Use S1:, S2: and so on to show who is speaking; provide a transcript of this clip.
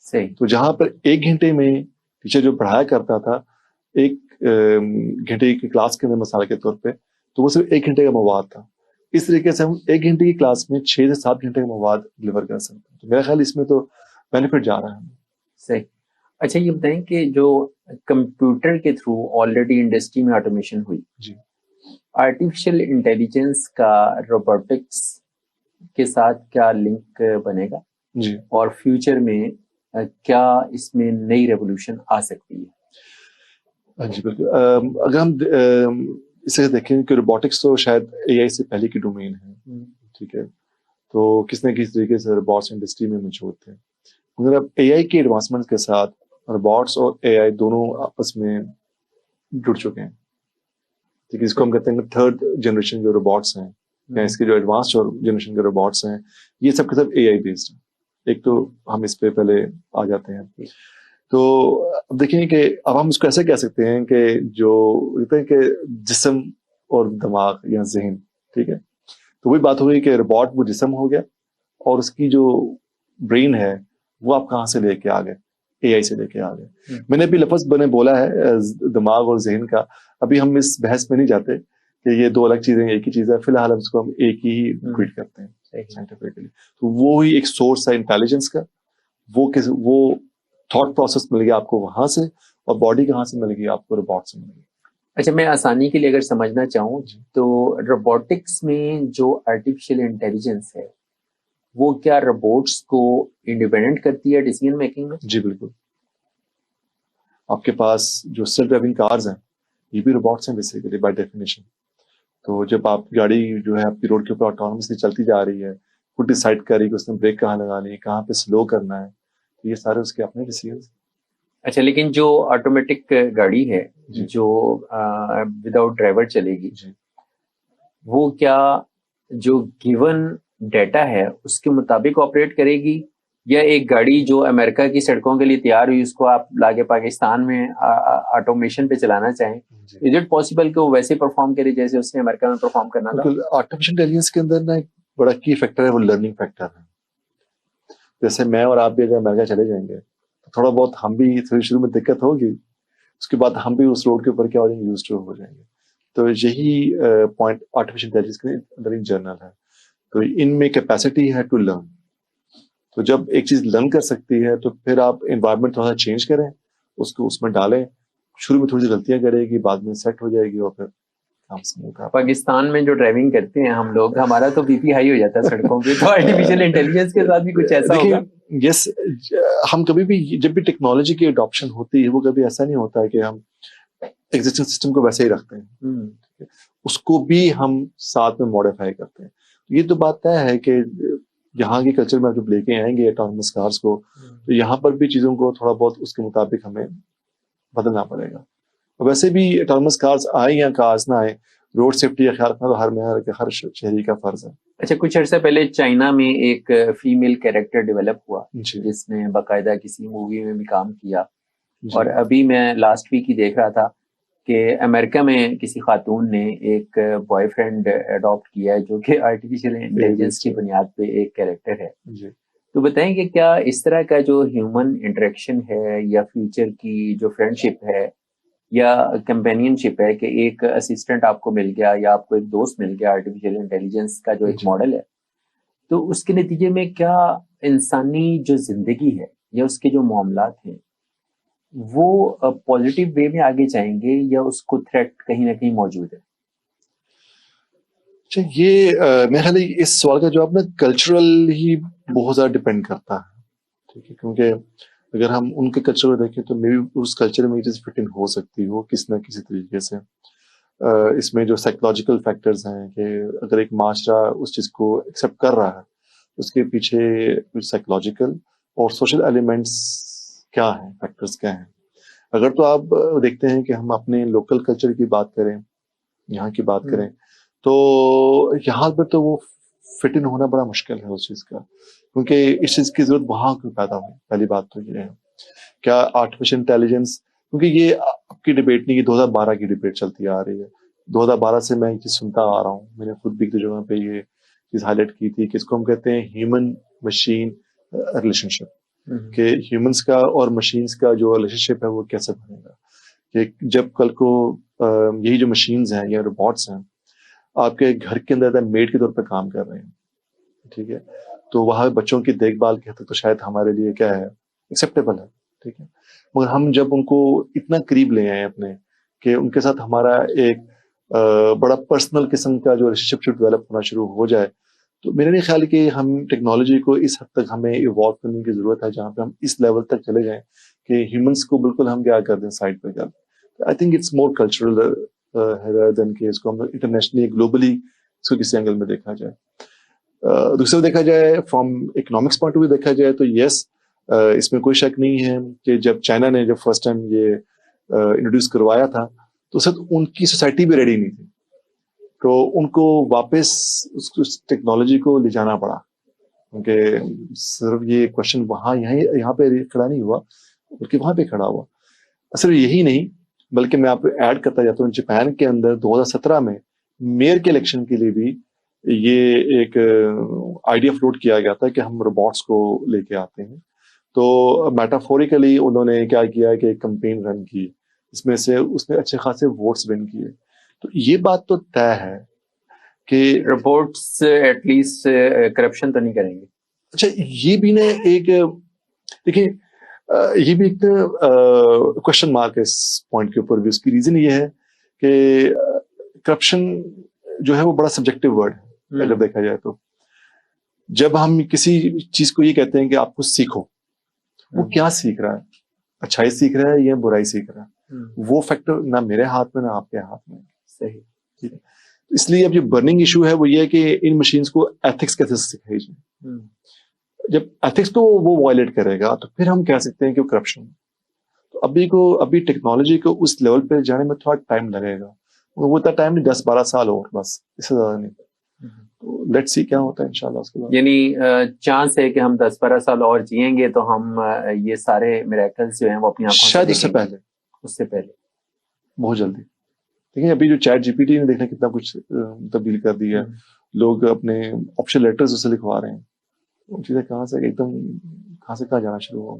S1: सही।
S2: तो जहां पर 1 घंटे में टीचर जो पढ़ाया करता था 1 घंटे की क्लास के अंदर मसाले के तौर पे, तो वो सिर्फ 1 घंटे का मवाद था। इस तरीके से हम 1 घंटे की क्लास में 6 से 7 घंटे का मवाद डिलीवर कर सकते हैं। तो मेरा ख्याल इसमें तो बेनिफिट जा रहा है।
S1: सही। अच्छा, ये बताएं कि जो कंप्यूटर के थ्रू ऑलरेडी इंडस्ट्री में ऑटोमेशन हुई,
S2: जी,
S1: आर्टिफिशियल इंटेलिजेंस का रोबोटिक्स के साथ क्या लिंक बनेगा
S2: जी,
S1: और फ्यूचर में क्या इसमें नई रेवोल्यूशन आ सकती है?
S2: हाँ जी, बिल्कुल। अगर हम इसे देखें कि रोबोटिक्स तो शायद एआई से पहले की डोमेन है, ठीक है। तो किसी न किसी तरीके से रोबोट्स इंडस्ट्री में मौजूद थे, मगर अब एआई के एडवांसमेंट के साथ रोबोट्स और एआई दोनों आपस में जुड़ चुके हैं। ठीक है, इसको हम कहते हैं थर्ड जनरेशन जो रोबोट्स हैं या इसके जो एडवांस जनरेशन के रोबोट्स हैं, ये सब के सब एआई बेस्ड है। एक तो हम इस पे पहले आ जाते हैं। तो अब देखिए कि अब हम इसको ऐसे कह सकते हैं कि जो कहते हैं कि जिस्म और दिमाग या जहन, ठीक है, तो वही बात हो गई कि रोबोट वो जिस्म हो गया और उसकी जो ब्रेन है वो आप कहाँ से लेके आ गए, एआई से लेके आ गए। मैंने अभी लफ्ज मैंने बोला है दिमाग और जहन का, अभी हम इस बहस में नहीं जाते कि ये दो अलग चीजें एक ही चीज है, फिलहाल हम इसको हम एक ही ट्रीट करते हैं साइंटिफिकली। तो वो ही एक सोर्स है इंटेलिजेंस का, वो थॉट प्रोसेस मिल गया आपको वहां से, और बॉडी कहाँ से मिल गई आपको, रोबोट से मिल गई।
S1: अच्छा, मैं आसानी के लिए अगर समझना चाहूँ तो रोबोटिक्स में जो आर्टिफिशियल इंटेलिजेंस है वो क्या रोबोट्स को इंडिपेंडेंट करती है डिसीजन मेकिंग में?
S2: जी बिल्कुल। आपके पास जो सेल्फ ड्राइविंग कार्स हैं ये भी रोबोट्स हैं बेसिकली बाय डेफिनेशन। तो जब आप गाड़ी जो है आपकी रोड के ऊपर ऑटोनोमसली चलती जा रही है, खुद डिसाइड कर रही है कि उसने ब्रेक कहाँ लगानी है, कहाँ पे स्लो करना है, तो ये सारे उसके अपने डिसीजंस।
S1: अच्छा, लेकिन जो ऑटोमेटिक गाड़ी है जो विदाउट ड्राइवर चलेगी
S2: जी,
S1: वो क्या जो गिवन डाटा है उसके मुताबिक ऑपरेट करेगी, या एक गाड़ी जो अमेरिका की सड़कों के लिए तैयार हुई उसको आप लाके पाकिस्तान में ऑटोमेशन पे चलाना चाहें, इज इट पॉसिबल कि वो वैसे परफॉर्म करे जैसे उसने अमेरिका में परफॉर्म करना था?
S2: बिल्कुल। आर्टिफिशियल इंटेलिजेंस के अंदर ना एक बड़ा की फैक्टर है, वो लर्निंग फैक्टर है। जैसे मैं और आप भी अगर अमेरिका चले जाएंगे तो थोड़ा बहुत हम भी थोड़ी शुरू में दिक्कत होगी, उसके बाद हम भी उस रोड के ऊपर क्या हो जाएंगे, यूज्ड टू हो जाएंगे। तो यही पॉइंट आर्टिफिशियल इंटेलिजेंस के अंदर एक जर्नल है। तो इनमें कैपेसिटी है टू लर्न। तो जब एक चीज लर्न कर सकती है तो फिर आप एनवायरनमेंट थोड़ा सा चेंज करें, उसको उसमें डालें, शुरू में थोड़ी सी गलतियां करेगी, बाद में सेट हो जाएगी और फिर काम स्मूथ है।
S1: पाकिस्तान में जो ड्राइविंग करते हैं हम लोग, हमारा तो बीपी हाई हो जाता है सड़कों पे, तो आर्टिफिशियल इंटेलिजेंस के साथ भी कुछ ऐसा होगा?
S2: देखिए यस, हम कभी भी जब भी टेक्नोलॉजी की अडॉप्शन होती है वो कभी ऐसा नहीं होता है कि हम एग्जिस्टिंग सिस्टम को वैसे ही रखते हैं, उसको भी हम साथ में मॉडिफाई करते हैं। ये तो बात तय है कि यहाँ के कल्चर में जब लेके आएंगे ऑटोनमस कार्स को, तो यहाँ पर भी चीजों को थोड़ा बहुत उसके मुताबिक हमें बदलना पड़ेगा। और वैसे भी ऑटोनमस कार्स आए या कार्स ना आए, रोड सेफ्टी का ख्याल रखना तो हर शहरी का फर्ज है।
S1: अच्छा, कुछ अर्सा पहले चाइना में एक फीमेल कैरेक्टर डेवलप हुआ जिसने बाकायदा किसी मूवी में भी काम किया, और अभी मैं लास्ट वीक ही देख रहा था कि अमेरिका में किसी खातून ने एक बॉयफ्रेंड अडॉप्ट किया है जो कि आर्टिफिशियल इंटेलिजेंस की बुनियाद पे एक कैरेक्टर है। तो बताएं कि क्या इस तरह का जो ह्यूमन इंटरेक्शन है या फ्यूचर की जो फ्रेंडशिप है या कंपेनियनशिप है कि एक असिस्टेंट आपको मिल गया या आपको एक दोस्त मिल गया आर्टिफिशियल इंटेलिजेंस का जो एक मॉडल है, तो उसके नतीजे में क्या इंसानी जो जिंदगी है या उसके जो मामलात हैं वो पॉजिटिव वे में आगे जाएंगे या उसको थ्रेट कहीं ना कहीं मौजूद है?
S2: अच्छा, ये मेरे ख्याल इस सवाल का जवाब ना कल्चरल ही बहुत ज्यादा डिपेंड करता है, ठीक है। क्योंकि अगर हम उनके कल्चर को देखें तो मे बी उस कल्चर में ये चीज फिट इन हो सकती हो किसी ना किसी तरीके से। इसमें जो साइकोलॉजिकल फैक्टर्स हैं कि अगर एक माशरा उस चीज को एक्सेप्ट कर रहा है, उसके पीछे कुछ साइकोलॉजिकल और सोशल एलिमेंट्स क्या है, फैक्टर्स क्या हैं। अगर तो आप देखते हैं कि हम अपने लोकल कल्चर की बात करें, यहाँ की बात करें, तो यहाँ पर तो वो फिट इन होना बड़ा मुश्किल है उस चीज का, क्योंकि इस चीज की जरूरत वहां क्यों पैदा हुई। पहली बात तो ये है क्या आर्टिफिशियल इंटेलिजेंस, क्योंकि ये आपकी डिबेट नहीं, 2012 की डिबेट चलती आ रही है। 2012 से मैं ये चीज सुनता आ रहा हूँ, मैंने खुद भी एक जगह पे ये चीज हाईलाइट की थी कि इसको हम कहते हैं ह्यूमन मशीन रिलेशनशिप। कि ह्यूमंस का और मशीन्स का जो रिलेशनशिप है वो कैसे बनेगा, कि जब कल को यही जो मशीन्स हैं या रोबोट्स हैं आपके घर के अंदर मेड के तौर पे काम कर रहे हैं, ठीक है, तो वहाँ बच्चों की देखभाल के हद तक तो शायद हमारे लिए क्या है, एक्सेप्टेबल है, ठीक है, मगर हम जब उनको इतना करीब ले आए अपने कि उनके साथ हमारा एक बड़ा पर्सनल किस्म का जो रिलेशनशिप डेवलप होना शुरू हो जाए, तो मेरा नहीं ख्याल है कि हम टेक्नोलॉजी को इस हद तक हमें इवॉल्व करने की जरूरत है जहाँ पे हम इस लेवल तक चले जाएं कि ह्यूमंस को बिल्कुल हम क्या कर दें साइड पे कर दें। I think it's more cultural than कि इसको हम इंटरनेशनली ग्लोबली इसको किसी एंगल में देखा जाए। दूसरा देखा जाए from economics point of view देखा जाए तो यस, इसमें कोई शक नहीं है कि जब चाइना ने जब फर्स्ट टाइम ये इंट्रोड्यूस करवाया था तो सर उनकी सोसाइटी भी रेडी नहीं थी, तो उनको वापस उस टेक्नोलॉजी को ले जाना पड़ा, क्योंकि सिर्फ ये क्वेश्चन वहाँ यहाँ पे खड़ा नहीं हुआ बल्कि वहाँ पे खड़ा हुआ। सिर्फ यही नहीं बल्कि मैं आपको ऐड करता जाता हूँ, जापान के अंदर 2017 में मेयर के इलेक्शन के लिए भी ये एक आइडिया फ्लोट किया गया था कि हम रोबोट्स को लेके आते हैं। तो मेटाफोरिकली उन्होंने क्या किया कि एक कैंपेन रन की, इसमें से उसने अच्छे खासे वोट्स विन किए। तो ये बात तो तय है कि
S1: रोबोट्स एटलीस्ट करप्शन तो नहीं करेंगे।
S2: अच्छा, ये भी ना एक देखिए ये भी एक क्वेश्चन मार्क है इस पॉइंट के ऊपर भी। उसकी रीजन ये है कि करप्शन जो है वो बड़ा सब्जेक्टिव वर्ड है अगर देखा जाए तो। जब हम किसी चीज को ये कहते हैं कि आप कुछ सीखो, वो क्या सीख रहा है, अच्छाई सीख रहा है या बुराई सीख रहा है, वो फैक्टर ना मेरे हाथ में ना आपके हाथ में।
S1: सही,
S2: ठीक है। इसलिए अब जो बर्निंग इशू है वो ये है कि इन मशीन्स को एथिक्स कैसे सिखाई जाए। जब एथिक्स को वो वायलेट करेगा तो फिर हम कह सकते हैं कि वो करप्शन। तो अभी टेक्नोलॉजी को उस लेवल पे जाने में थोड़ा टाइम लगेगा, वो इतना टाइम नहीं, 10-12 साल और बस, इससे ज्यादा नहीं। तो लेट्स सी क्या होता है इंशाल्लाह उसके बाद।
S1: यानी चांस है कि हम 10-12 साल और जिएंगे तो हम ये सारे मिरेकल्स जो हैं वो अपनी आंखों
S2: शायद
S1: से उससे पहले बहुत
S2: जल्दी। देखिए अभी जो चैट जीपीटी ने देखना कितना कुछ तब्दील कर दिया है, लोग अपने ऑप्शन लेटर्स उसे लिखवा रहे हैं, वो चीजें कहाँ से एकदम कहाँ से कहाँ जाना शुरू हो गया।